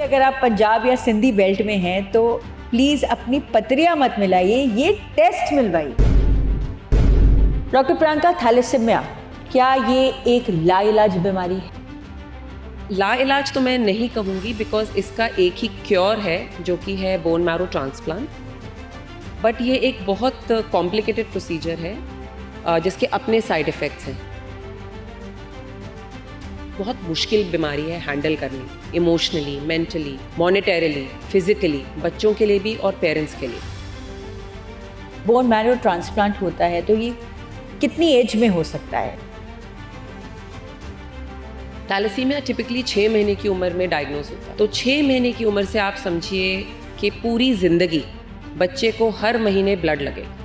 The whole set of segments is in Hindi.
अगर आप पंजाब या सिंधी बेल्ट में हैं तो प्लीज अपनी पतरियां मत मिलाइए, ये टेस्ट मिलवाइए। डॉक्टर प्रियंका, थैलेसीमिया क्या ये एक लाइलाज बीमारी है? लाइलाज तो मैं नहीं कहूँगी, बिकॉज इसका एक ही क्योर है जो कि है बोन मैरो ट्रांसप्लांट। बट ये एक बहुत कॉम्प्लिकेटेड प्रोसीजर है जिसके अपने साइड इफ़ेक्ट्स हैं। बहुत मुश्किल बीमारी है हैंडल करनी, इमोशनली, मेंटली, मॉनेटरीली, फिजिकली, बच्चों के लिए भी और पेरेंट्स के लिए। बोन मैरो ट्रांसप्लांट होता है तो ये कितनी एज में हो सकता है? थैलेसीमिया टिपिकली 6 महीने की उम्र में डायग्नोज होता है। तो 6 महीने की उम्र से आप समझिए कि पूरी जिंदगी बच्चे को हर महीने ब्लड लगेगा।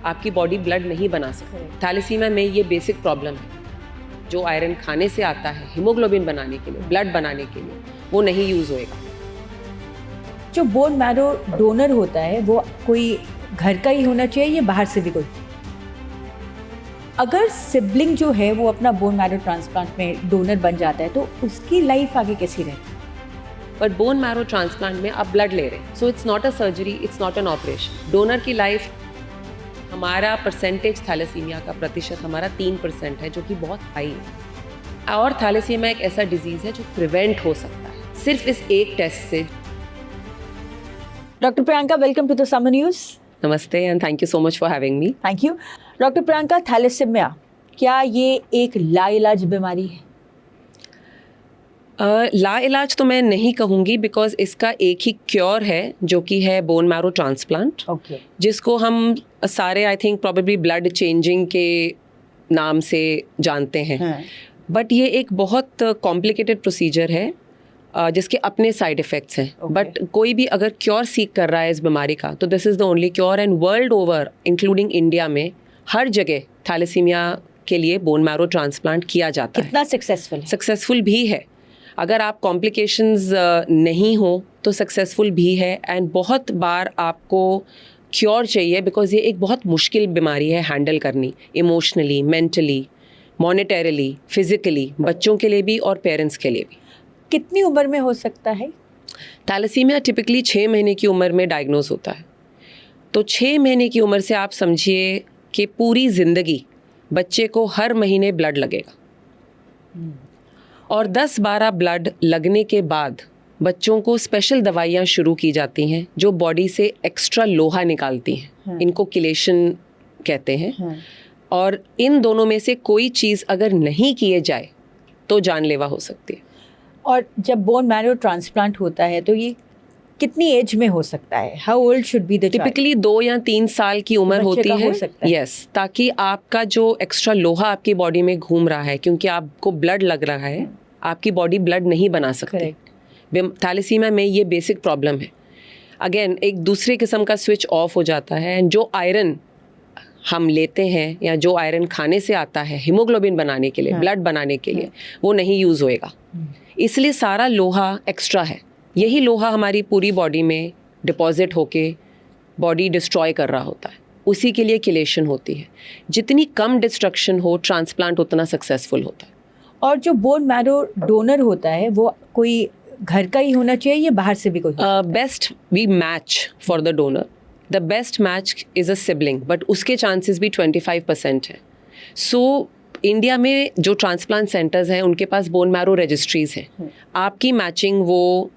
आपकी बॉडी ब्लड नहीं बना सकती। थैलेसीमिया में ये बेसिक प्रॉब्लम है। जो आयरन खाने से आता है हीमोग्लोबिन बनाने के लिए, ब्लड बनाने के लिए, वो नहीं यूज होएगा। जो बोन मैरो डोनर होता है वो कोई घर का ही होना चाहिए या बाहर से भी कोई? अगर सिबलिंग जो है वो अपना बोन मैरो ट्रांसप्लांट में डोनर बन जाता है तो उसकी लाइफ आगे कैसी रहती है? बट बोन मैरो ट्रांसप्लांट में आप ब्लड ले रहे हैं, so it's not a surgery, it's not an operation. Donor की लाइफ, हमारा परसेंटेज थैलेसीमिया का प्रतिशत हमारा 3% है, जो कि बहुत हाई है। और थैलेसीमिया एक ऐसा डिजीज़ है जो प्रिवेंट हो सकता है सिर्फ इस एक टेस्ट से। Doctor Priyanka, welcome to the Samar news. नमस्ते and thank you so much for having me. Thank you. Doctor Priyanka, thalassemia क्या ये एक लाइलाज बीमारी है? लाइलाज तो मैं नहीं कहूँगी, बिकॉज इसका एक ही क्योर है जो कि है बोन मैरो ट्रांसप्लांट। ओके। जिसको हम सारे I think probably blood changing के नाम से जानते हैं। बट ये एक बहुत कॉम्प्लिकेटेड प्रोसीजर है जिसके अपने साइड इफ़ेक्ट्स हैं। बट कोई भी अगर क्योर सीख कर रहा है इस बीमारी का, तो this is the only cure. And world over including India में हर जगह थैलेसीमिया के लिए बोन मैरो ट्रांसप्लांट किया जाता है। कितना सक्सेसफुल? सक्सेसफुल भी है। अगर आप कॉम्प्लिकेशंस नहीं हो तो सक्सेसफुल भी है। एंड बहुत बार आपको क्योर चाहिए, बिकॉज ये एक बहुत मुश्किल बीमारी है हैंडल करनी, इमोशनली, मेंटली, मॉनेटरीली, फिजिकली, बच्चों के लिए भी और पेरेंट्स के लिए भी। कितनी उम्र में हो सकता है? थैलेसीमिया टिपिकली 6 महीने की उम्र में डायग्नोज होता है। तो 6 महीने की उम्र से आप समझिए कि पूरी ज़िंदगी बच्चे को हर महीने ब्लड लगेगा। और 10-12 ब्लड लगने के बाद बच्चों को स्पेशल दवाइयाँ शुरू की जाती हैं जो बॉडी से एक्स्ट्रा लोहा निकालती हैं। इनको किलेशन कहते हैं। और इन दोनों में से कोई चीज़ अगर नहीं किए जाए तो जानलेवा हो सकती है। और जब बोन मैरो ट्रांसप्लांट होता है तो ये कितनी एज में हो सकता है? How old should be the child? Typically 2 या 3 साल की उम्र होती है। यस, ताकि आपका जो एक्स्ट्रा लोहा आपकी बॉडी में घूम रहा है, क्योंकि आपको ब्लड लग रहा है, आपकी बॉडी ब्लड नहीं बना सकती। थैलेसीमिया में ये बेसिक प्रॉब्लम है। अगेन एक दूसरे किस्म का स्विच ऑफ हो जाता है। एंड जो आयरन हम लेते हैं या जो आयरन खाने से आता है हीमोग्लोबिन बनाने के लिए, ब्लड बनाने के लिए, वो नहीं यूज़ होएगा। इसलिए सारा लोहा एक्स्ट्रा है। यही लोहा हमारी पूरी बॉडी में डिपॉजिट होके बॉडी डिस्ट्रॉय कर रहा होता है। उसी के लिए किलेशन होती है। जितनी कम डिस्ट्रक्शन हो, ट्रांसप्लांट उतना सक्सेसफुल होता है। और जो बोन मैरो डोनर होता है वो कोई घर का ही होना चाहिए या बाहर से भी कोई? Best we match for the donor. The best match is a sibling, but उसके चांसेस भी 25% हैं। सो इंडिया में जो ट्रांसप्लांट सेंटर्स हैं उनके पास बोन मैरो रजिस्ट्रीज़ हैं। आपकी मैचिंग वो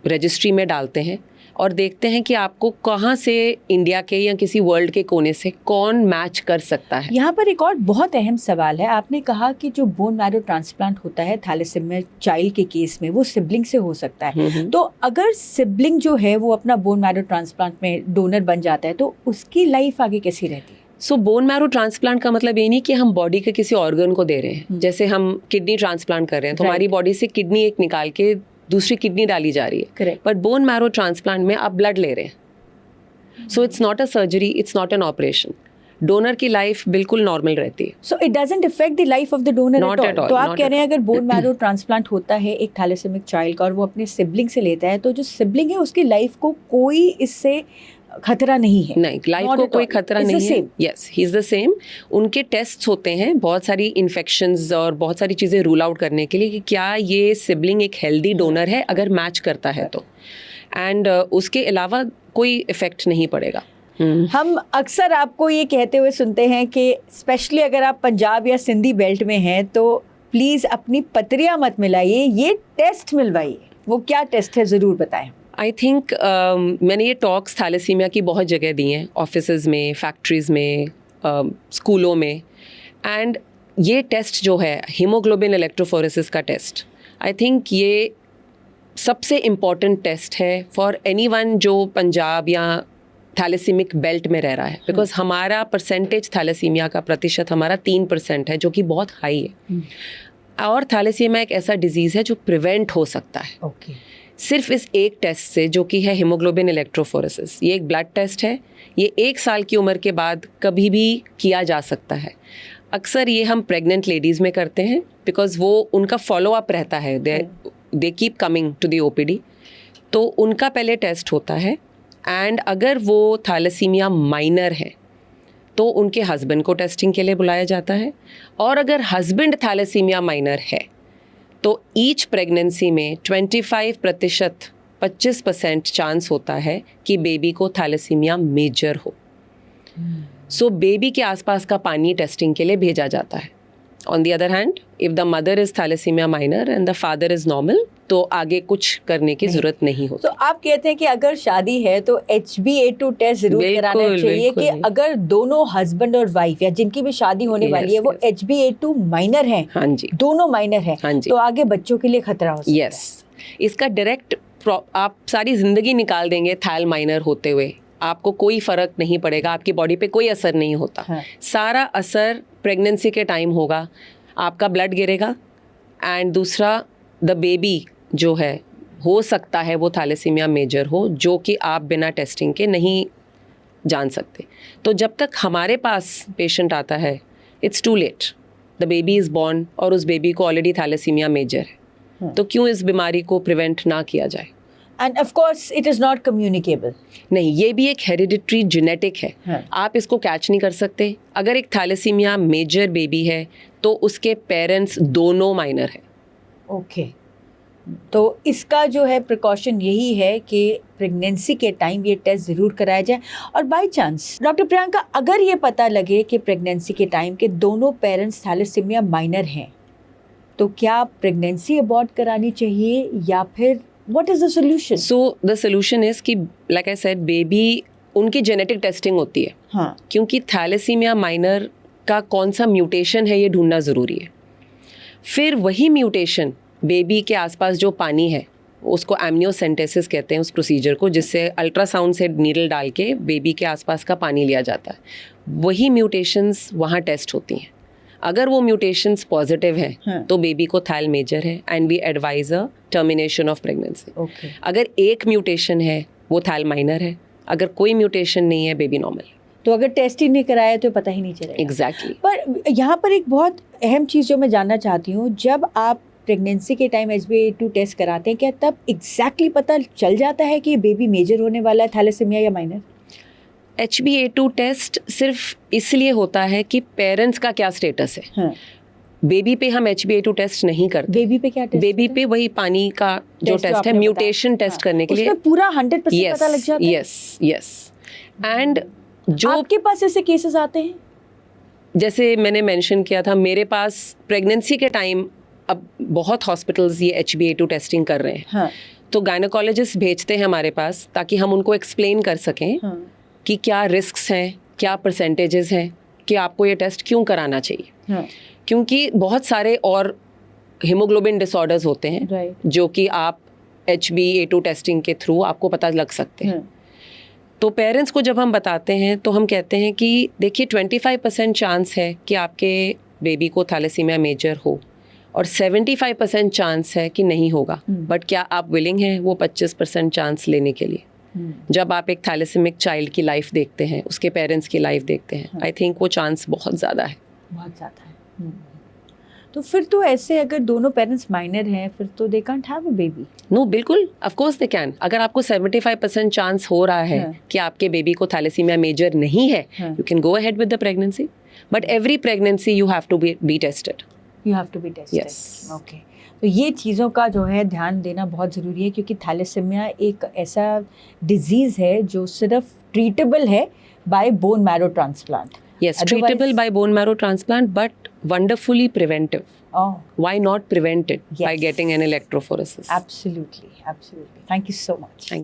रजिस्ट्री में डालते हैं और देखते हैं कि आपको कहाँ से इंडिया के या किसी वर्ल्ड के कोने से कौन मैच कर सकता है। यहाँ पर एक और बहुत अहम सवाल है। आपने कहा कि जो बोन मैरो ट्रांसप्लांट होता है थैलेसीमिया चाइल्ड के केस में वो सिबलिंग से हो सकता है। तो अगर सिबलिंग जो है वो अपना बोन मैरो ट्रांसप्लांट में डोनर बन जाता है तो उसकी लाइफ आगे कैसी रहती है? सो बोन मैरो ट्रांसप्लांट का मतलब ये नहीं कि हम बॉडी के किसी ऑर्गन को दे रहे हैं। जैसे हम किडनी ट्रांसप्लांट कर रहे हैं तो हमारी बॉडी से किडनी एक निकाल के दूसरी किडनी डाली जा रही है। Correct. But bone marrow transplant में आप ब्लड ले रहे हैं। So it's not a surgery, it's not an operation. Donor की लाइफ बिल्कुल नॉर्मल रहती है। So it doesn't affect the life of the donor at all. तो आप कह रहे हैं अगर बोन मैरो ट्रांसप्लांट होता है एक थैलेसेमिक चाइल्ड का और वो अपने सिबलिंग से लेता है तो जो सिबलिंग है उसकी लाइफ को कोई इससे खतरा नहीं है? नहीं, लाइफ को कोई खतरा नहीं है. Yes, he is the same. उनके टेस्ट्स होते हैं बहुत सारी इन्फेक्शंस और बहुत सारी चीज़ें रूल आउट करने के लिए कि क्या ये सिबलिंग एक हेल्दी डोनर है अगर मैच करता है तो. एंड उसके अलावा कोई इफेक्ट नहीं पड़ेगा. हम अक्सर आपको ये कहते हुए सुनते हैं कि स्पेशली अगर आप पंजाब या सिंधी बेल्ट में हैं तो प्लीज़ अपनी पतरियाँ मत मिलाइए, ये टेस्ट मिलवाइए. वो क्या टेस्ट है, ज़रूर बताएं. आई थिंक मैंने ये टॉक्स थैलेसीमिया की बहुत जगह दी हैं, ऑफिसेज़ में, फैक्ट्रीज़ में, स्कूलों में. एंड ये टेस्ट जो है हीमोग्लोबिन इलेक्ट्रोफोरेसिस का टेस्ट, आई थिंक ये सबसे इम्पॉर्टेंट टेस्ट है फॉर एनीवन जो पंजाब या थैलेसीमिक बेल्ट में रह रहा है. बिकॉज हमारा परसेंटेज थैलेसीमिया का प्रतिशत हमारा 3% है, जो कि बहुत हाई है. और थैलेसीमिया एक ऐसा डिजीज़ है जो प्रिवेंट हो सकता है. ओके. सिर्फ इस एक टेस्ट से, जो कि है हीमोग्लोबिन इलेक्ट्रोफोरेसिस. ये एक ब्लड टेस्ट है. ये 1 साल की उम्र के बाद कभी भी किया जा सकता है. अक्सर ये हम प्रेग्नेंट लेडीज़ में करते हैं बिकॉज वो उनका फॉलो अप रहता है. They keep coming to the OPD. तो उनका पहले टेस्ट होता है. एंड अगर वो थैलेसीमिया माइनर है तो उनके हस्बैंड को टेस्टिंग के लिए बुलाया जाता है. और अगर हस्बैंड थैलेसीमिया माइनर है तो ईच प्रेगनेंसी में 25% 25% चांस होता है कि बेबी को थैलेसीमिया मेजर हो. सो बेबी के आसपास का पानी टेस्टिंग के लिए भेजा जाता है. On the other hand, if the mother is thalassemia minor and the father is normal, तो आगे कुछ करने की ज़रूरत नहीं होती. तो आप कहते हैं कि अगर शादी है तो HbA2 टेस्ट जरूर कराना चाहिए कि अगर दोनों हस्बैंड और वाइफ या जिनकी भी शादी होने वाली है वो HbA2 माइनर है, हाँ जी, दोनों माइनर है, हाँ जी, तो आगे बच्चों के लिए खतरा हो सकता है. यस, इसका डायरेक्ट आप सारी ज़िंदगी निकाल देंगे थैल माइनर होते हुए, आपको कोई फ़र्क नहीं पड़ेगा, आपकी बॉडी पे कोई असर नहीं होता. हाँ. सारा असर प्रेगनेंसी के टाइम होगा, आपका ब्लड गिरेगा. एंड दूसरा, द बेबी जो है हो सकता है वो थैलेसीमिया मेजर हो, जो कि आप बिना टेस्टिंग के नहीं जान सकते. तो जब तक हमारे पास पेशेंट आता है, it's too late. The baby is born और उस बेबी को ऑलरेडी थैलेसीमिया मेजर है. तो क्यों इस बीमारी को प्रिवेंट ना किया जाए. End of course it is not communicable. नहीं, ये भी एक हेरिडिटरी जेनेटिक है. हाँ. आप इसको कैच नहीं कर सकते. अगर एक थैलेसीमिया मेजर बेबी है तो उसके पेरेंट्स दोनों माइनर हैं. ओके. तो इसका जो है प्रिकॉशन यही है कि प्रेगनेंसी के टाइम ये टेस्ट ज़रूर कराया जाए. और बाय चांस डॉक्टर प्रियंका, अगर ये पता लगे कि प्रेगनेंसी के टाइम के दोनों पेरेंट्स थैलेसीमिया माइनर हैं, तो क्या प्रेगनेंसी अबॉर्ट करानी चाहिए या फिर what is the solution? So the solution is कि लाइक आई सेड, बेबी उनकी जेनेटिक टेस्टिंग होती है. हाँ. क्योंकि थैलेसीमिया माइनर का कौन सा म्यूटेशन है ये ढूंढना ज़रूरी है. फिर वही म्यूटेशन बेबी के आसपास जो पानी है, उसको एमनियोसेंटेसिस कहते हैं उस प्रोसीजर को, जिससे अल्ट्रासाउंड से नीडल डाल के बेबी के आसपास का पानी लिया जाता है. वही म्यूटेशंस वहाँ टेस्ट होती हैं. अगर वो म्यूटेशंस पॉजिटिव हैं, हाँ. तो बेबी को थैल मेजर है and we advise a termination of pregnancy. Okay. अगर एक म्यूटेशन है वो थैल माइनर है. अगर कोई म्यूटेशन नहीं है, बेबी नॉर्मल. तो अगर टेस्ट ही नहीं कराया तो पता ही नहीं चलेगा. एग्जैक्टली. पर यहाँ पर एक बहुत अहम चीज़ जो मैं जानना चाहती हूँ, जब आप प्रेगनेंसी के टाइम HbA2 टेस्ट कराते हैं, क्या तब एग्जैक्टली पता चल जाता है कि बेबी मेजर होने वाला है, थैलेसीमिया या माइनर? HbA2 टेस्ट सिर्फ इसलिए होता है कि पेरेंट्स का क्या स्टेटस है. हाँ. बेबी पे हम HbA2 टेस्ट नहीं करते. बेबी पे क्या टेस्ट? बेबी पे वही पानी का जो टेस्ट है, म्यूटेशन टेस्ट करने के लिए. उसमें पूरा 100% पता लग जाता है. यस. एंड जो आपके पास ऐसे केसेस आते हैं? जैसे मैंने मेंशन किया था, मेरे पास प्रेगनेंसी के टाइम अब बहुत हॉस्पिटल्स ये HbA2 टेस्टिंग कर रहे हैं. हाँ. तो गायनोकोलॉजिस्ट भेजते हैं हमारे पास ताकि हम उनको एक्सप्लेन कर सकें हाँ. कि क्या रिस्क्स हैं, क्या परसेंटेजेस हैं, कि आपको ये टेस्ट क्यों कराना चाहिए. हाँ. क्योंकि बहुत सारे और हीमोग्लोबिन डिसऑर्डर्स होते हैं, राइट, जो कि आप HbA2 टेस्टिंग के थ्रू आपको पता लग सकते हैं. तो पेरेंट्स को जब हम बताते हैं तो हम कहते हैं कि देखिए 25% चांस है कि आपके बेबी को थैलेसीमिया मेजर हो और 75% चांस है कि नहीं होगा. बट क्या आप विलिंग हैं वो 25% चांस लेने के लिए? जब आप एक थैलेसीमिक चाइल्ड की लाइफ देखते हैं, उसके पेरेंट्स की लाइफ देखते हैं, आई थिंक वो चांस बहुत ज़्यादा है. बहुत ज़्यादा है. तो फिर तो ऐसे अगर दोनों पेरेंट्स माइनर हैं फिर तो they can't have a baby. No, बिल्कुल, ऑफ कोर्स दे कैन। अगर आपको 75% चांस हो रहा है हाँ. कि आपके बेबी को थैलेसीमिया मेजर नहीं है, हाँ. You can go ahead with the pregnancy, but every pregnancy you have to be tested. You have to be tested. Yes. Okay, तो ये चीज़ों का जो है ध्यान देना बहुत ज़रूरी है, क्योंकि थैलेसीमिया एक ऐसा डिजीज़ है जो सिर्फ ट्रीटेबल है bye bone marrow transplant. Yes, treatable by bone marrow transplant, but wonderfully preventive. Oh, Why not prevent it by Yes. getting an electrophoresis? absolutely, absolutely. Thank you so much. Thank you.